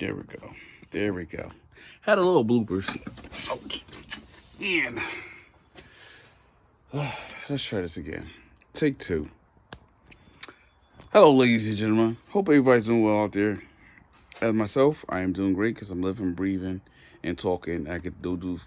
There we go. There we go. Had a little bloopers. Ouch. And let's try this again. Take two. Hello, ladies and gentlemen. Hope everybody's doing well out there. As myself, I am doing great because I'm living, breathing, and talking. I get to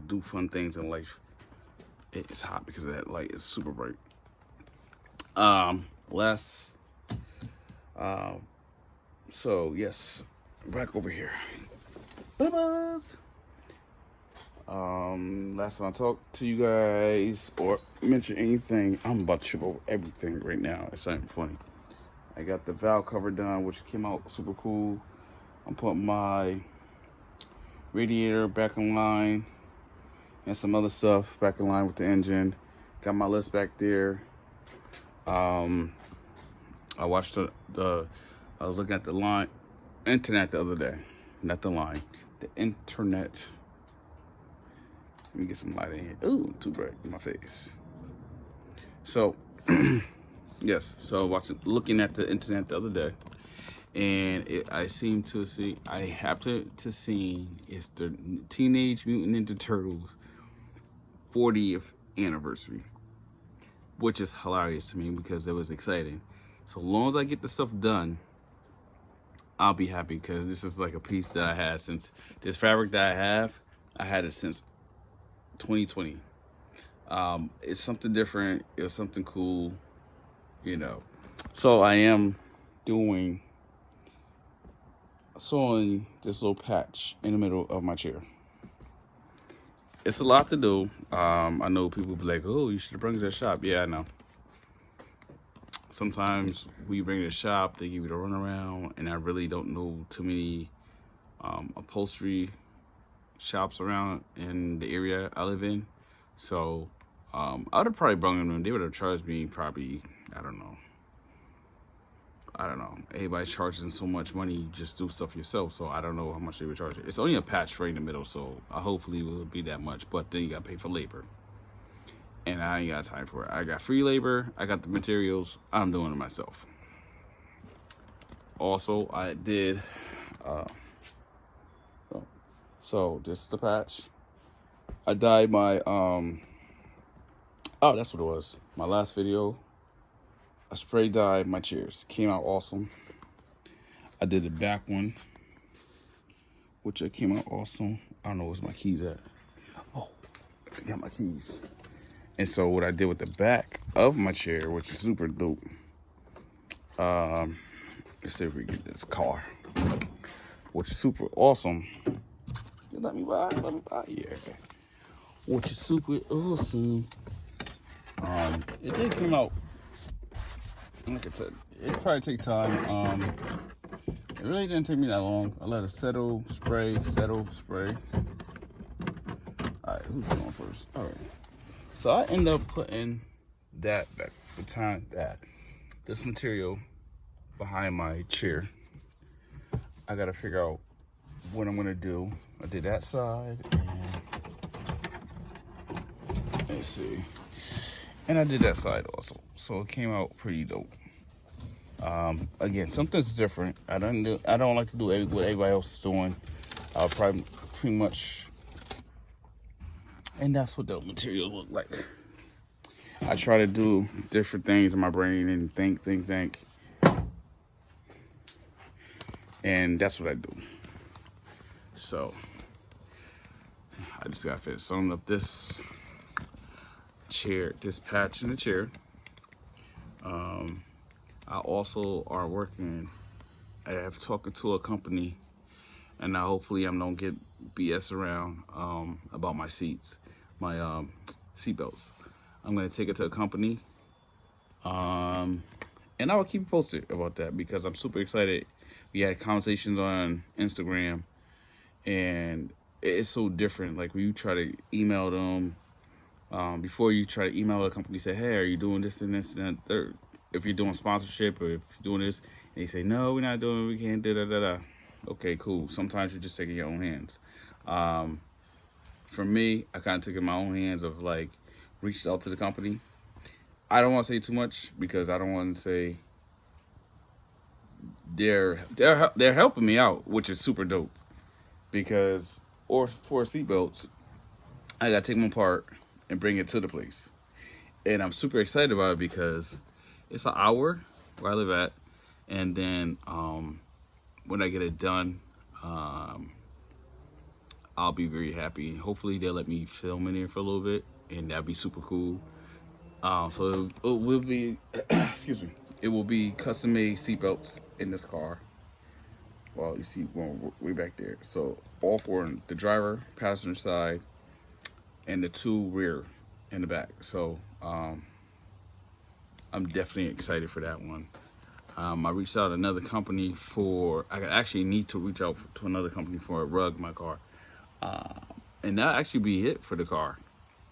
do fun things in life. It's hot because of that light. It's super bright. So yes, back over here. Bye-bye. Last time I talked to you guys or mentioned anything, I'm about to trip over everything right now. It's something funny. I got the valve cover done, which came out super cool. I'm putting my radiator back in line and some other stuff back in line with the engine. Got my list back there. I watched I was looking at the internet the other day. Not the line, the internet. Let me get some light in here. Ooh, too bright in my face. So, yes. So looking at the internet the other day, and I happened to see it's the Teenage Mutant Ninja Turtles 40th anniversary, which is hilarious to me because it was exciting. So long as I get the stuff done, I'll be happy because this is like a piece that I had since this fabric that I had it since 2020. It's something different. It was something cool, you know. So I am sewing this little patch in the middle of my chair. It's a lot to do. I know people be like, "Oh, you should have brought it to the shop." Yeah, I know. Sometimes we bring it to the shop, they give you the runaround, and I really don't know too many upholstery shops around in the area I live in. So I would have probably brought them. They would have charged me probably, I don't know. Everybody's charging so much money, you just do stuff yourself. So I don't know how much they would charge. It's only a patch right in the middle, so hopefully it will be that much. But then you got to pay for labor. And I ain't got time for it. I got free labor. I got the materials. I'm doing it myself. Also, I did. So this is the patch. I dyed my. Oh, that's what it was. My last video. I spray dyed my chairs. Came out awesome. I did the back one, which came out awesome. I don't know where's my keys at. Oh, I got my keys. And so what I did with the back of my chair, which is super dope. Let's see if we get this car, which is super awesome. Let me buy, yeah. Which is super awesome. It did come out. Like I said, it probably take time. It really didn't take me that long. I let it settle, spray. All right, who's going first? All right. So I end up putting that back, this material behind my chair. I gotta figure out what I'm gonna do. I did that side, and let's see. And I did that side also. So it came out pretty dope. Again, something's different. I don't like to do what everybody else is doing. I'll probably pretty much. And that's what the material look like. I try to do different things in my brain and think. And that's what I do. So, I just got to sewing up this chair, this patch in the chair. I also are working, I have talking to a company, and hopefully I don't get BS around about my seats. My seat belts. I'm gonna take it to a company, and I will keep you posted about that because I'm super excited. We had conversations on Instagram, and it's so different. Like when you try to email them, before you try to email a company, say, "Hey, are you doing this and this and that?" Third. If you're doing sponsorship or if you're doing this, and they say, "No, we're not doing it. We can't do da." Okay, cool. Sometimes you're just taking your own hands. For me, I kind of took it in my own hands of like reached out to the company. I don't want to say too much because I don't want to say they're helping me out, which is super dope. Because or for seatbelts, I gotta take them apart and bring it to the place, and I'm super excited about it because it's an hour where I live at, and then when I get it done, um, I'll be very happy. Hopefully, they'll let me film in there for a little bit, and that'd be super cool. So it will be, excuse me, it will be custom made seatbelts in this car. Well, you see one way back there. So all for the driver, passenger side, and the two rear in the back. So I'm definitely excited for that one. I reached out to another company for. I actually need to reach out to another company for a rug in my car, and that'll actually be it for the car.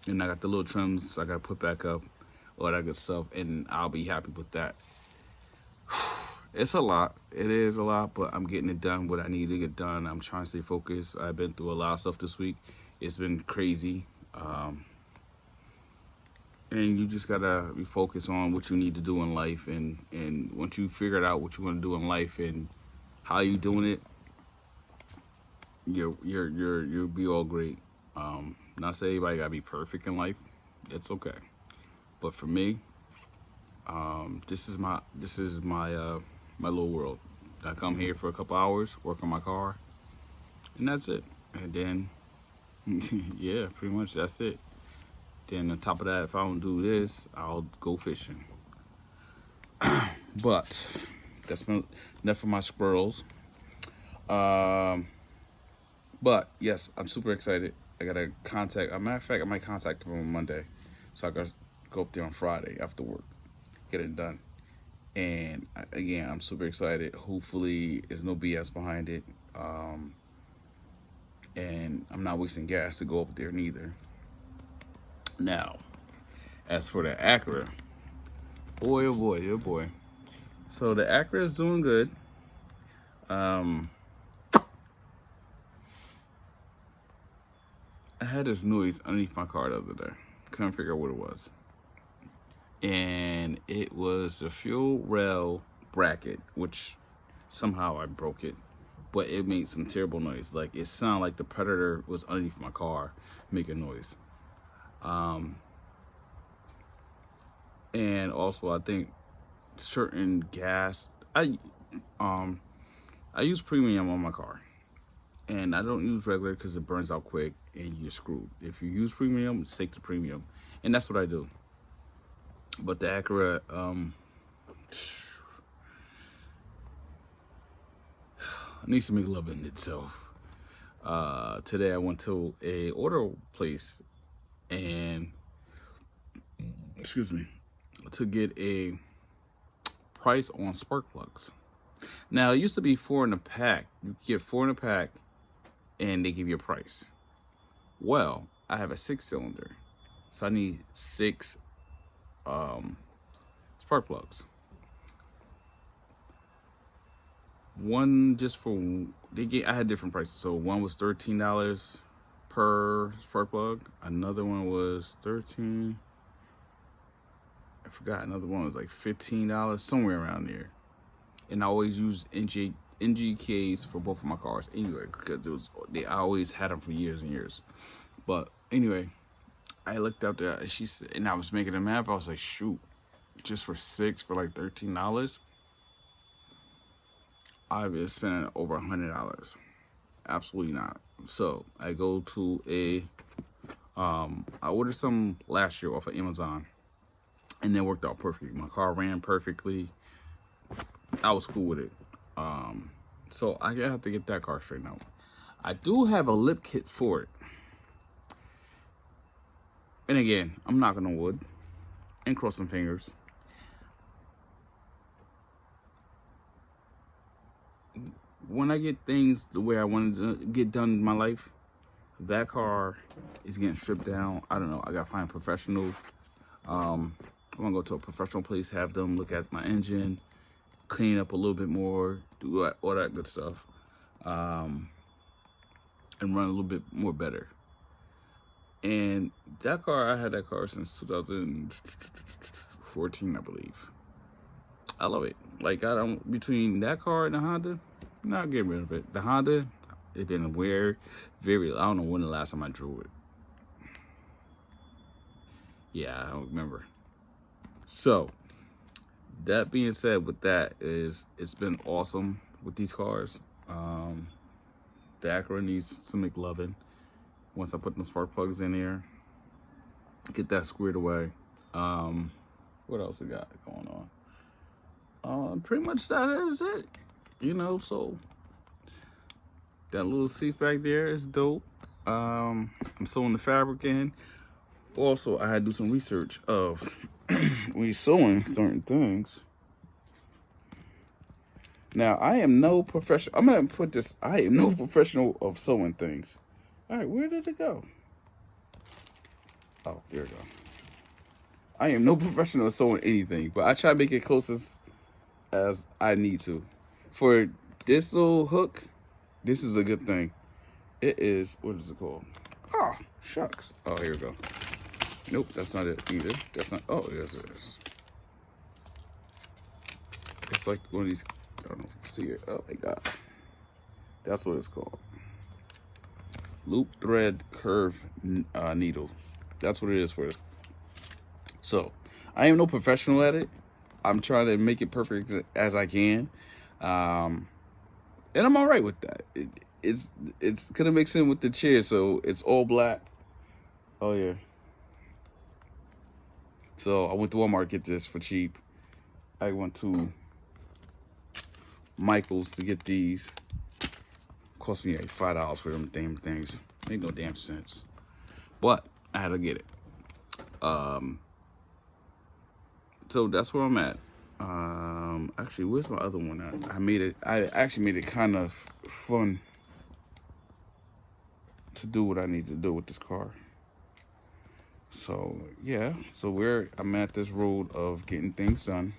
And I got the little trims I got to put back up, all that good stuff, and I'll be happy with that. It's a lot. It is a lot, but I'm getting it done. What I need to get done. I'm trying to stay focused. I've been through a lot of stuff this week. It's been crazy. And you just gotta be focused on what you need to do in life, and once you figure out what you want to do in life and how you doing it, you'll be all great. Not say everybody gotta be perfect in life. It's okay, but for me, this is my little world. I come here for a couple hours, work on my car, and that's it. And then, yeah, pretty much that's it. Then on top of that, if I don't do this, I'll go fishing. But that's enough for my squirrels. But yes, I'm super excited. I gotta contact. As a matter of fact, I might contact them on Monday, so I gotta go up there on Friday after work, get it done. And again, I'm super excited. Hopefully, there's no BS behind it. And I'm not wasting gas to go up there neither. Now, as for the Acura, boy, oh boy, oh boy. So the Acura is doing good. I had this noise underneath my car the other day. Couldn't figure out what it was. And it was the fuel rail bracket, which somehow I broke it. But it made some terrible noise. Like, it sounded like the Predator was underneath my car making noise. And also I think certain gas, I use premium on my car, and I don't use regular because it burns out quick and you're screwed. If you use premium, stick to premium, and that's what I do. But the Acura, needs to make love in itself. Today I went to a auto place and, excuse me, to get a price on spark plugs. Now, it used to be 4 in a pack. You get 4 in a pack and they give you a price. Well, I have a 6-cylinder, so I need 6 spark plugs. One just for I had different prices. So one was $13 per spark plug. Another one was $13. I forgot. Another one was like $15, somewhere around there. And I always used NGKs for both of my cars anyway, because I always had them for years and years. But anyway, I looked up there, and I was making a map. I was like, shoot, just for 6 for like $13. I've been spending over $100. Absolutely not. So I go to I ordered some last year off of Amazon, and it worked out perfectly. My car ran perfectly. I was cool with it. So I have to get that car straightened out. I do have a lip kit for it. And again, I'm knocking on wood and crossing fingers. When I get things the way I wanted to get done in my life, that car is getting stripped down. I don't know. I gotta find a professional. I'm gonna go to a professional place, have them look at my engine, clean up a little bit more, do all that good stuff, and run a little bit more better. And that car, I had that car since 2014, I believe. I love it. Like, I don't, between that car and the Honda, I'm not getting rid of it. The Honda, it's been weird, I don't know when the last time I drove it. Yeah, I don't remember. So, that being said, with that is, it's been awesome with these cars. The Acura needs some McLovin. Once I put the spark plugs in there, get that squared away. What else we got going on? Pretty much that is it. You know, so that little seats back there is dope. I'm sewing the fabric in. Also, I had to do some research of when you're sewing certain things. Now, I am no professional. I'm gonna put this. I am no professional of sewing things. All right, where did it go? Oh, there we go. I am no professional at sewing anything, but I try to make it closest as I need to. For this little hook, this is a good thing. It is, what is it called? Ah, shucks. Oh, here we go. Nope, that's not it either. That's not, oh, yes, it is. It's like one of these, I don't know if you can see it. Oh my God. That's what it's called. Loop thread curve needle. That's what it is for this. So, I am no professional at it. I'm trying to make it perfect as I can. And I'm all right with that. It's gonna mix in with the chair, so it's all black. Oh yeah. So I went to Walmart to get this for cheap. I went to Michael's to get these. Cost me like $5 for them damn things. Made no damn sense. But I had to get it. So that's where I'm at. Actually, where's my other one at? I actually made it kind of fun to do what I need to do with this car. So yeah, I'm at this road of getting things done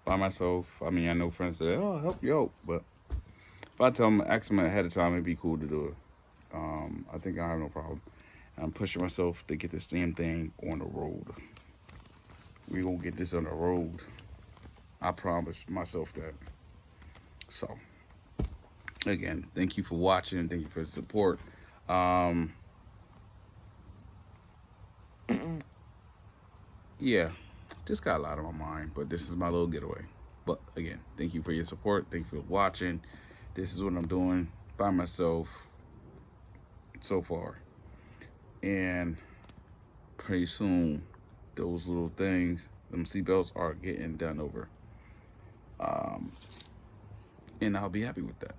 by myself. I mean, I know friends say, "Oh, I'll help you out," but if I ask them ahead of time, it'd be cool to do it. I think I have no problem. I'm pushing myself to get this damn thing on the road. We're gonna get this on the road. I promise myself that. So, again, thank you for watching. Thank you for the support. Yeah, just got a lot on my mind, but this is my little getaway. But again, thank you for your support. Thank you for watching. This is what I'm doing by myself so far. And pretty soon, those little things, them seatbelts are getting done over. And I'll be happy with that.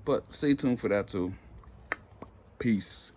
But stay tuned for that too. Peace.